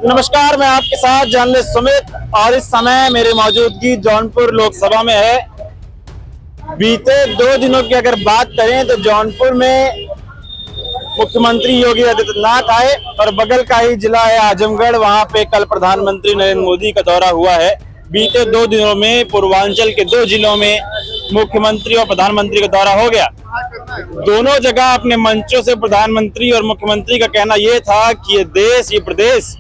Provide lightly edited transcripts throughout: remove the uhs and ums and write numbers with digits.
नमस्कार, मैं आपके साथ जर्नलिस्ट सुमित और इस समय मेरी मौजूदगी जौनपुर लोकसभा में है। बीते 2 दिनों की अगर बात करें तो जौनपुर में मुख्यमंत्री योगी आदित्यनाथ आए और बगल का ही जिला है आजमगढ़, वहां पे कल प्रधानमंत्री नरेंद्र मोदी का दौरा हुआ है। बीते 2 दिनों में पूर्वांचल के 2 जिलों में मुख्यमंत्री और प्रधानमंत्री का दौरा हो गया। दोनों जगह अपने मंचों से प्रधानमंत्री और मुख्यमंत्री का कहना यह था कि ये प्रदेश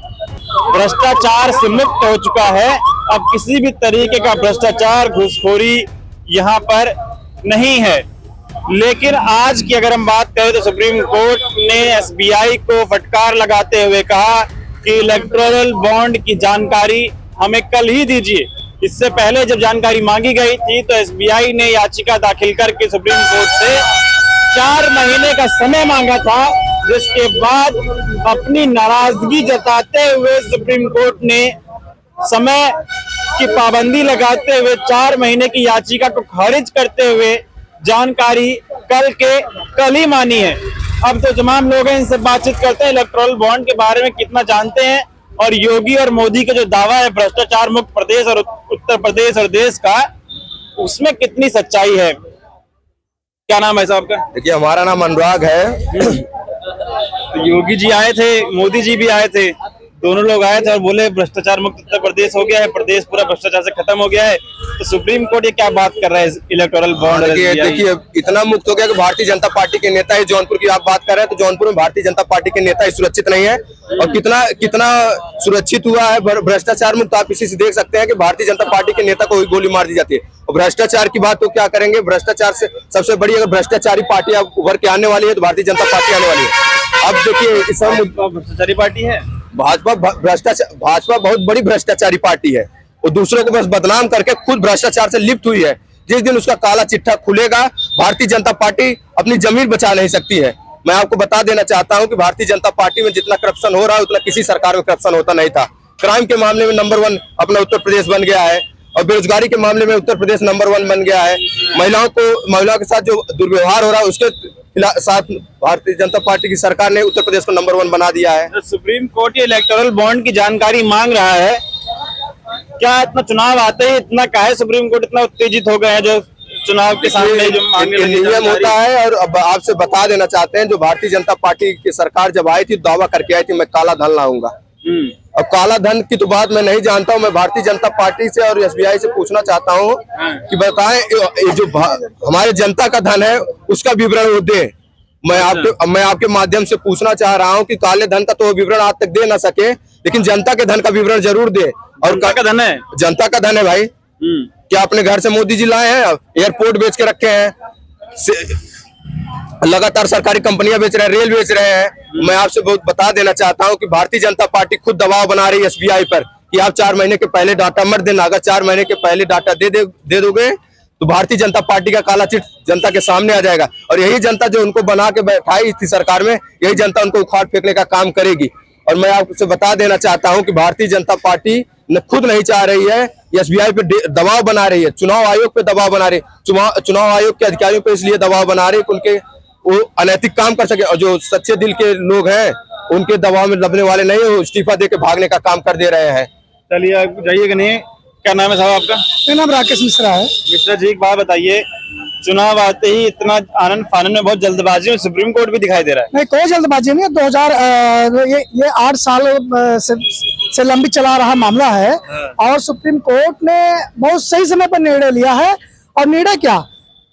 भ्रष्टाचार से मुक्त हो चुका है। अब किसी भी तरीके का भ्रष्टाचार, घूसखोरी यहाँ पर नहीं है। लेकिन आज की अगर हम बात करें तो सुप्रीम कोर्ट ने एसबीआई को फटकार लगाते हुए कहा कि इलेक्टोरल बॉन्ड की जानकारी हमें कल ही दीजिए। इससे पहले जब जानकारी मांगी गई थी तो एसबीआई ने याचिका दाखिल करके सुप्रीम कोर्ट से 4 महीने का समय मांगा था, जिसके बाद अपनी नाराजगी जताते हुए सुप्रीम कोर्ट ने समय की पाबंदी लगाते हुए 4 महीने की याचिका को खारिज करते हुए जानकारी कल ही मानी है। अब तो तमाम लोग हैं, इनसे बातचीत करते हैं इलेक्टोरल बॉन्ड के बारे में कितना जानते हैं और योगी और मोदी का जो दावा है भ्रष्टाचार मुक्त प्रदेश और उत्तर प्रदेश और देश का, उसमें कितनी सच्चाई है। क्या नाम है साहब का? देखिए, हमारा नाम अनुराग है। तो योगी जी आए थे, मोदी जी भी आए थे, दोनों लोग आए थे और बोले भ्रष्टाचार मुक्त उत्तर प्रदेश हो गया है, प्रदेश पूरा भ्रष्टाचार से खत्म हो गया है। तो सुप्रीम कोर्ट ये क्या बात कर रहा है इलेक्टोरल बॉन्ड? देखिए, इतना मुक्त हो गया कि भारतीय जनता पार्टी के नेता ही जौनपुर की आप बात कर रहे हैं, तो जौनपुर में भारतीय जनता पार्टी के नेता ही सुरक्षित नहीं है। और कितना सुरक्षित हुआ है भ्रष्टाचार मुक्त, आप इसी से देख सकते हैं कि भारतीय जनता पार्टी के नेता को गोली मार दी जाती है। और भ्रष्टाचार की बात तो क्या करेंगे, भ्रष्टाचार से सबसे बड़ी अगर भ्रष्टाचारी पार्टी अब उभर के आने वाली है तो भारतीय जनता पार्टी आने वाली है। अब देखिए, इस भ्रष्टाचारी पार्टी है भाजपा बहुत बड़ी भ्रष्टाचारी पार्टी है। वो दूसरों को बस बदनाम करके खुद भ्रष्टाचार से लिप्त हुई है। जिस दिन उसका काला चिट्ठा खुलेगा, भारतीय जनता पार्टी अपनी जमीन बचा नहीं सकती है। मैं आपको बता देना चाहता हूं कि भारतीय जनता पार्टी में जितना करप्शन हो रहा है उतना किसी सरकार में करप्शन होता नहीं था। क्राइम के मामले में नंबर 1 अपना उत्तर प्रदेश बन गया है और बेरोजगारी के मामले में उत्तर प्रदेश नंबर 1 बन गया है। महिलाओं के साथ जो दुर्व्यवहार हो रहा है उसके साथ भारतीय जनता पार्टी की सरकार ने उत्तर प्रदेश को नंबर 1 बना दिया है। तो सुप्रीम कोर्ट ये इलेक्टोरल बॉन्ड की जानकारी मांग रहा है, क्या इतना चुनाव आते ही इतना काहे सुप्रीम कोर्ट इतना उत्तेजित हो गए हैं जो चुनाव के सामने जो मांगने नियम होता है? और अब आपसे बता देना चाहते हैं, जो भारतीय जनता पार्टी की सरकार जब आई थी दावा करके आई थी मैं काला धन लाऊंगा। अब काला धन की तो बात मैं नहीं जानता हूं। मैं भारतीय जनता पार्टी से और एसबीआई से पूछना चाहता हूं कि बताएं, जो हमारे जनता का धन है उसका विवरण वो दे। मैं आपके माध्यम से पूछना चाह रहा हूं कि काले धन का तो विवरण आज तक दे ना सके, लेकिन जनता के धन का विवरण जरूर दे। और जनता का धन है, जनता का धन है भाई। क्या अपने घर से मोदी जी लाए हैं? एयरपोर्ट बेच के रखे हैं, लगातार सरकारी कंपनियां बेच रहे हैं, रेल बेच रहे हैं। मैं आपसे बहुत बता देना चाहता हूं कि भारतीय जनता पार्टी खुद दबाव बना रही है एसबीआई पर कि आप 4 महीने के पहले डाटा मत देना। अगर 4 महीने के पहले डाटा दे दोगे तो भारतीय जनता पार्टी का काला चिट जनता के सामने आ जाएगा। और यही जनता जो उनको बना के बैठाई थी सरकार में, यही जनता उनको उखाड़ फेंकने का काम करेगी। और मैं आपसे बता देना चाहता हूं कि भारतीय जनता पार्टी खुद नहीं चाह रही है, एसबीआई पे दबाव बना रही है, चुनाव आयोग पे दबाव बना रही है, चुनाव आयोग के अधिकारियों पे इसलिए दबाव बना रही है कि उनके वो अनैतिक काम कर सके। और जो सच्चे दिल के लोग हैं उनके दबाव में दबने वाले नहीं, वो इस्तीफा देके भागने का काम कर दे रहे हैं। चलिए आप जाइएगा नहीं। क्या नाम है साहब आपका? मेरा नाम राकेश मिश्रा है। मिश्रा जी, एक बात बताइए, चुनाव आते ही इतना आनंद फानन में बहुत जल्दबाजी में सुप्रीम कोर्ट भी दिखाई दे रहा है। नहीं, कोई जल्दबाजी नहीं है। ये 8 साल से लंबी चला रहा मामला है और सुप्रीम कोर्ट ने बहुत सही समय पर निर्णय लिया है। और निर्णय क्या,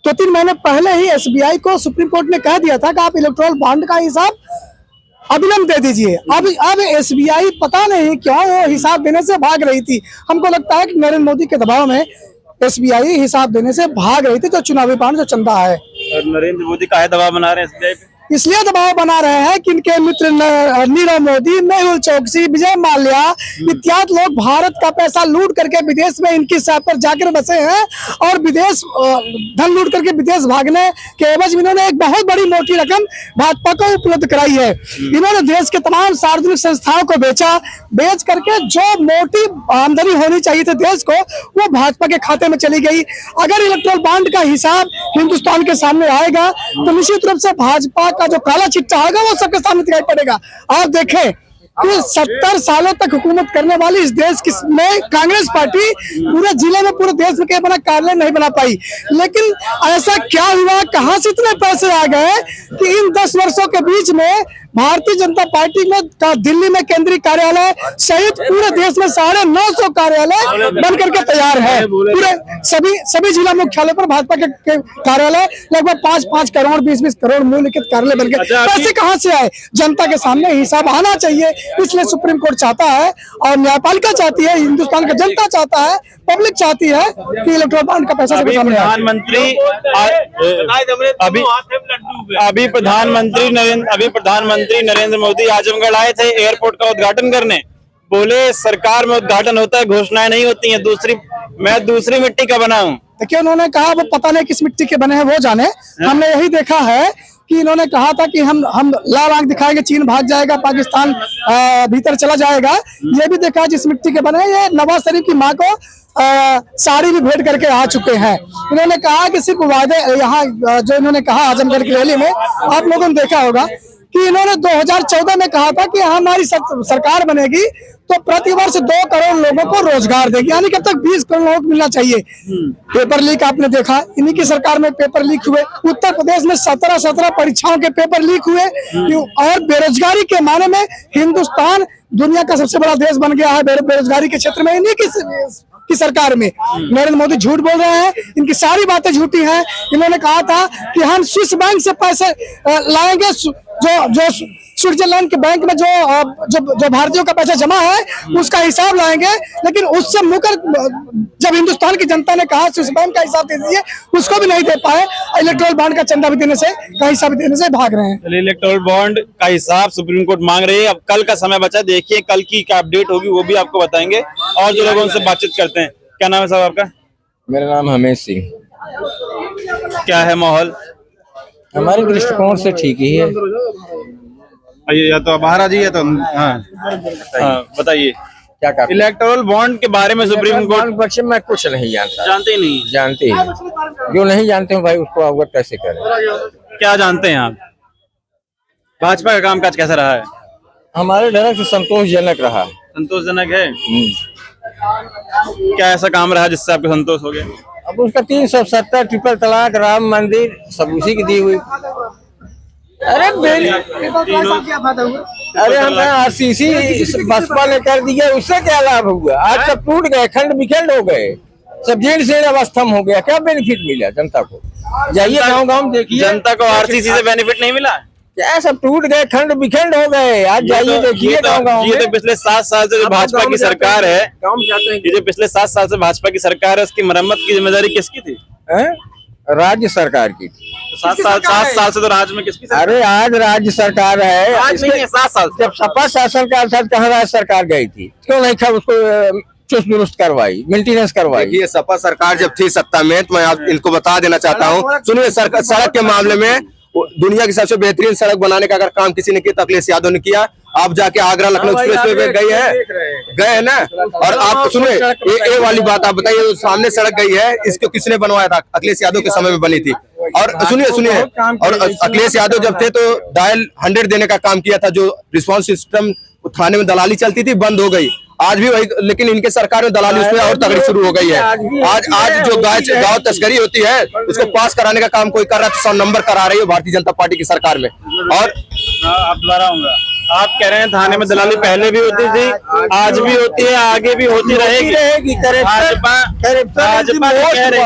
2-3 महीने पहले ही एसबीआई को सुप्रीम कोर्ट ने कह दिया था कि आप इलेक्टोरल बॉन्ड का हिसाब अविलंब दे दीजिए। अब एसबीआई पता नहीं क्यों वो हिसाब देने से भाग रही थी। हमको लगता है कि नरेंद्र मोदी के दबाव में एसबीआई हिसाब देने से भाग रही थी, जो चुनावी बॉन्ड जो चंदा है। और नरेंद्र मोदी का दबाव बना रहे हैं एसबीआई पे? इसलिए दबाव बना रहे हैं कि इनके मित्र नीरव मोदी, मेहुल चोकसी, विजय माल्या इत्यादि लोग भारत का पैसा लूट करके विदेश में इनकी सहायता पर जाकर बसे हैं और विदेश धन लूट करके विदेश भागने के एवज में इन्होंने एक बहुत बड़ी मोटी रकम भाजपा को उपलब्ध कराई है। इन्होंने देश के तमाम सार्वजनिक संस्थाओं को बेच करके जो मोटी आमदनी होनी चाहिए थी देश को, वो भाजपा के खाते में चली गई। अगर इलेक्टोरल बॉन्ड का हिसाब हिंदुस्तान के सामने आएगा तो निश्चित रूप से भाजपा का जो काला चिट्ठा होगा वो सबके सामने दिखाई पड़ेगा। आप देखें, कि 70 सालों तक हुकूमत करने वाली इस देश की में कांग्रेस पार्टी पूरे जिले में, पूरे देश में कहीं बना कार्यालय नहीं बना पाई। लेकिन ऐसा क्या हुआ, कहां से इतने पैसे आ गए कि इन 10 वर्षों के बीच में भारतीय जनता पार्टी में दिल्ली में केंद्रीय कार्यालय सहित पूरे देश में 950 कार्यालय बन करके तैयार है। पूरे सभी जिला मुख्यालय पर भाजपा के कार्यालय लगभग 5-5 करोड़ 20-20 करोड़ मूल्य कार्यालय बन गए। पैसे कहां से आए, जनता के सामने हिसाब आना चाहिए। इसलिए सुप्रीम कोर्ट चाहता है और न्यायपालिका चाहती है, हिंदुस्तान का जनता चाहता है, पब्लिक चाहती है कि इलेक्ट्रोल बॉन्ड का पैसा सबके सामने आए। प्रधानमंत्री नरेंद्र मोदी आजमगढ़ आए थे एयरपोर्ट का उद्घाटन करने। बोले सरकार में उद्घाटन होता है, घोषणाएं नहीं होती हैं। मैं दूसरी मिट्टी का बना हूँ। देखिए, उन्होंने कहा वो पता नहीं किस मिट्टी के बने हैं, वो जाने। हमने यही देखा है कि इन्होंने कहा था कि हम लाल आंख दिखाएंगे, चीन भाग जाएगा, पाकिस्तान भीतर चला जाएगा। ये भी देखा जिस मिट्टी के बने। ये नवाज शरीफ की माँ को साड़ी भी भेंट करके आ चुके हैं। इन्होंने कहा कि सिर्फ वादे, यहाँ जो इन्होंने कहा आजमगढ़ की रैली में, आप लोगों ने देखा होगा कि इन्होंने 2014 में कहा था कि हमारी सरकार बनेगी तो प्रतिवर्ष 2 करोड़ लोगों को रोजगार देगी, यानी कि अब तक 20 करोड़ लोगों को मिलना चाहिए। पेपर लीक आपने देखा, इन्हीं की सरकार में पेपर लीक हुए। उत्तर प्रदेश में 17 परीक्षाओं के पेपर लीक हुए। और बेरोजगारी के माने में हिंदुस्तान दुनिया का सबसे बड़ा देश बन गया है बेरोजगारी के क्षेत्र में, इन्हीं की सरकार में। नरेंद्र मोदी झूठ बोल रहे हैं, इनकी सारी बातें झूठी हैं। इन्होंने कहा था कि हम स्विस बैंक से पैसे लाएंगे, जो स्विट्जरलैंड के बैंक में जो भारतीयों का पैसा जमा है उसका हिसाब लाएंगे। लेकिन उससे मुकर जब हिंदुस्तान की जनता ने कहा स्विस बैंक का हिसाब दे दीजिए, उसको भी नहीं दे पाए। इलेक्ट्रोल बॉन्ड का चंदा भी देने से भाग रहे हैं। इलेक्ट्रोल बॉन्ड का हिसाब सुप्रीम कोर्ट मांग रही है। अब कल का समय बचा, देखिए कल की क्या अपडेट होगी वो भी आपको बताएंगे। और जो लोगों से बातचीत करते हैं, क्या नाम है साहब आपका? मेरा नाम हमेश सिंह। क्या है माहौल? हमारे दृष्टिकोण से ठीक ही है। या तो बाहर आ जाइए तो बताइए क्या कर इलेक्टोरल बॉन्ड के बारे में सुप्रीम कोर्ट पक्ष में कुछ नहीं जानता। जानते ही नहीं? जानते ही, जो नहीं जानते हो भाई उसको अवगत कैसे करें। क्या जानते हैं आप? भाजपा का कामकाज कैसा रहा है? हमारे ढंग से संतोषजनक रहा। संतोषजनक है? क्या ऐसा काम रहा जिससे आपको संतोष हो गया? अब उसका 370 ट्रिपल तलाक, राम मंदिर सब उसी की दी हुई। अरे हम आरसीसी बसपा ने कर दिया, उससे क्या लाभ हुआ? आज सब टूट गए, खंड बिखंड हो गए, सब जीर्ण शीर्ण अवस्थम हो गया। क्या बेनिफिट मिला जनता को? जाइए गाँव देखिए, जनता को आरसीसी से बेनिफिट नहीं मिला। क्या सब टूट गए, खंड बिखंड हो गए। आज जाइए देखिए गाँव। ये तो पिछले 7 साल से जो भाजपा की सरकार है, ये जो पिछले 7 साल से भाजपा की सरकार है, उसकी मरम्मत की जिम्मेदारी किसकी थी? राज्य सरकार की। 7 साल से तो राज्य में किसकी? अरे आज राज्य सरकार है, आज नहीं है, 7 साल जब सपा शासन काल था कहाँ राज्य सरकार गई थी? क्यों नहीं खा उसको चुस्त दुरुस्त करवाई, मेंटेनेंस करवाई? ये सपा सरकार जब थी सत्ता में, तो मैं आप इनको बता देना चाहता हूँ। सुनिए, सड़क के मामले में दुनिया की सबसे बेहतरीन सड़क बनाने का अगर काम किसी ने किया तो अखिलेश यादव ने किया। आप जाके आगरा लखनऊ एक्सप्रेस वे गए हैं ना? और आप सुनिए, ये वाली बात आप बताइए, सामने सड़क गई है, इसको किसने बनवाया था? अखिलेश यादव के समय में बनी थी। और सुनिए, और अखिलेश यादव जब थे तो डायल 100 देने का काम किया था, जो रिस्पांस सिस्टम थाने में दलाली चलती थी, बंद हो गई। आज भी वही, लेकिन इनके सरकार में दलाली उसमें और तगड़ी शुरू हो गई है। आज जो गाँव तस्करी होती है उसको पास कराने का काम कोई कर रहा है, तो 100 नंबर करा रही है भारतीय जनता पार्टी की सरकार में। और आप दोबारा आऊंगा, आप कह रहे हैं थाने में दलाली पहले भी होती थी, आज भी होती है, आगे भी होती रहेगी। भाजपा कह रहे,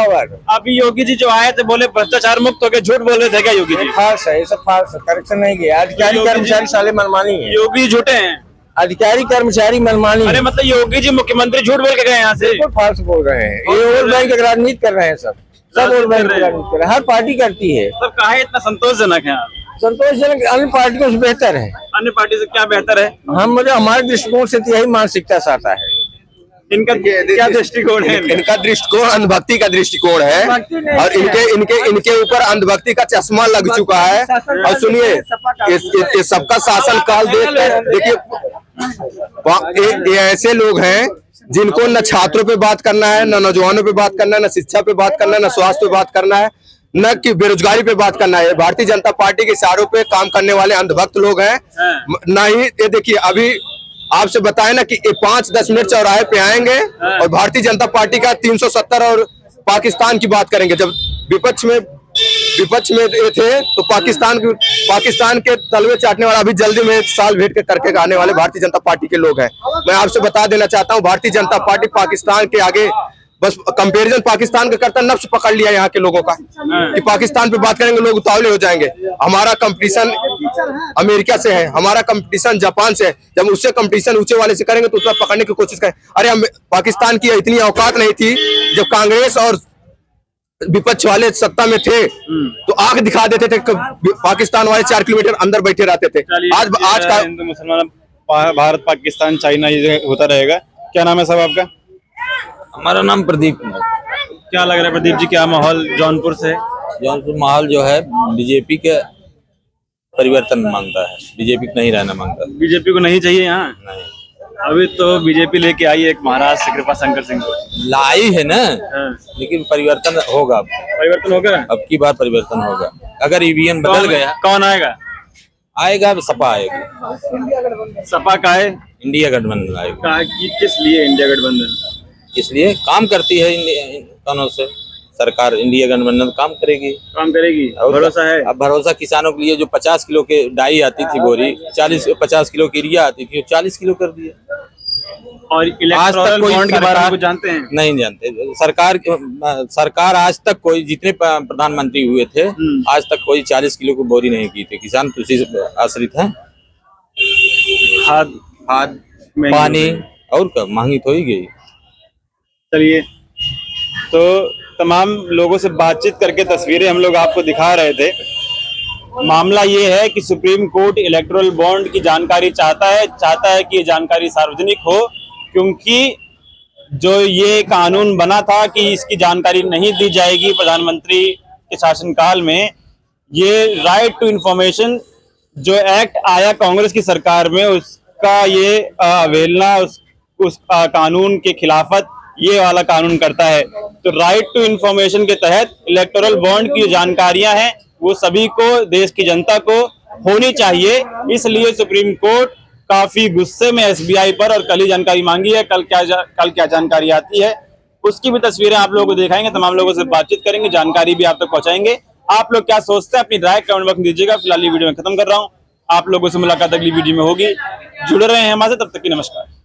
अभी योगी जी जो आए थे बोले भ्रष्टाचार मुक्त हो गए, झूठ बोल रहे थे क्या योगी जी? फाल्स है, ये सब फाल्स है, करेक्शन नहीं किया। अधिकारी कर्मचारी साले मनमानी है। योगी झूठे हैं? अधिकारी कर्मचारी मनमानी। अरे मतलब योगी जी मुख्यमंत्री झूठ बोल के गए यहाँ से? बिल्कुल फाल्स बोल रहे हैं। ये वोट बैंक की राजनीति कर रहे हैं, सब वोट बैंक की राजनीति कर रहे हैं। हर पार्टी करती है। सब काहे इतना संतोषजनक है? संतोषजनक अन्य पार्टियों से बेहतर है। अन्य पार्टी से क्या बेहतर है? हमारे दृष्टिकोण से यही मानसिकता से आता है। इनका क्या दृष्टिकोण है? इनका दृष्टिकोण अंधभक्ति का दृष्टिकोण है, और इनके ऊपर अंधभक्ति का चश्मा लग चुका है। और सुनिए, ये सबका शासन काल देखिए, ये ऐसे लोग हैं जिनको न छात्रों पे बात करना है, न नौजवानों पे बात करना है, न शिक्षा पे बात करना है, न स्वास्थ्य पे बात करना है, न कि बेरोजगारी पे बात करना है। भारतीय जनता पार्टी के इशारों पे काम करने वाले अंधभक्त लोग हैं। न ही ये देखिए, अभी आपसे बताए ना कि ये 5-10 मिनट चौराहे पे आएंगे और भारतीय जनता पार्टी का 370 और पाकिस्तान की बात करेंगे। जब विपक्ष में ये थे तो पाकिस्तान के तलवे चाटने वाला अभी जल्दी में साल भेंट करके आने वाले भारतीय जनता पार्टी के लोग हैं। मैं आपसे बता देना चाहता हूं, भारतीय जनता पार्टी पाकिस्तान के आगे बस कंपैरिजन पाकिस्तान का करता नफ्स पकड़ लिया यहाँ के लोगों का कि पाकिस्तान पे बात करेंगे लोग उतावले हो जाएंगे। हमारा कंपटीशन अमेरिका से है, हमारा कंपटीशन जापान से है। जब उससे कंपटीशन ऊंचे वाले से करेंगे तो उतना पकड़ने की कोशिश करें। अरे पाकिस्तान की इतनी औकात नहीं थी जब कांग्रेस और विपक्ष वाले सत्ता में थे तो आग दिखा देते थे। पाकिस्तान वाले 4 किलोमीटर अंदर बैठे रहते थे। आज का हिंदू मुसलमान भारत पाकिस्तान चाइना ये होता रहेगा। क्या नाम है साहब आपका? हमारा नाम प्रदीप कुमार। क्या लग रहा है प्रदीप जी, क्या माहौल जौनपुर से? जौनपुर माहौल जो है बीजेपी के परिवर्तन मांगता है, बीजेपी को नहीं रहना मांगता। बीजेपी को नहीं चाहिए यहाँ? नहीं, अभी तो बीजेपी लेके आई है एक महाराष्ट्र से कृपा शंकर सिंह को। लाई है ना, हाँ। लेकिन परिवर्तन होगा। परिवर्तन होगा? अब की बार परिवर्तन होगा। अगर ईवीएम बदल गया, कौन आएगा? आएगा सपा आएगी। सपा का है? इंडिया गठबंधन आएगा। किस लिए इंडिया गठबंधन? इसलिए काम करती है कानून से सरकार। इंडिया गठबंधन काम करेगी। और भरोसा है? अब भरोसा किसानों के लिए जो 50 किलो के डाई आती थी बोरी, 50 किलो की यूरिया आती थी, वो 40 किलो कर दिया। और इलेक्टोरल बॉन्ड के बारे में कुछ जानते हैं? नहीं जानते। सरकार आज तक कोई, जितने प्रधानमंत्री हुए थे आज तक कोई 40 किलो की बोरी नहीं की थी। किसान तो उसी से आश्रित है। खाद पानी और क्या महंगी तो ही गई। चलिए, तो तमाम लोगों से बातचीत करके तस्वीरें हम लोग आपको दिखा रहे थे। मामला ये है कि सुप्रीम कोर्ट इलेक्टोरल बॉन्ड की जानकारी चाहता है कि ये जानकारी सार्वजनिक हो, क्योंकि जो ये कानून बना था कि इसकी जानकारी नहीं दी जाएगी प्रधानमंत्री के शासनकाल में, ये राइट टू इंफॉर्मेशन जो एक्ट आया कांग्रेस की सरकार में, उसका ये अवहेलना, उस कानून के खिलाफत ये वाला कानून करता है। तो राइट टू इंफॉर्मेशन के तहत इलेक्टोरल बॉन्ड की जानकारियां हैं वो सभी को, देश की जनता को होनी चाहिए। इसलिए सुप्रीम कोर्ट काफी गुस्से में एसबीआई पर, और कल ही जानकारी मांगी है। कल क्या जानकारी आती है उसकी भी तस्वीरें आप लोगों को दिखाएंगे, तमाम लोगों से बातचीत करेंगे, जानकारी भी आप तक पहुंचाएंगे। आप लोग क्या सोचते हैं अपनी राय कमेंट बॉक्स में दीजिएगा। फिलहाल ये वीडियो में खत्म कर रहा हूँ। आप लोगों से मुलाकात अगली वीडियो में होगी। जुड़े रहे हैं हमारे, तब तक की नमस्कार।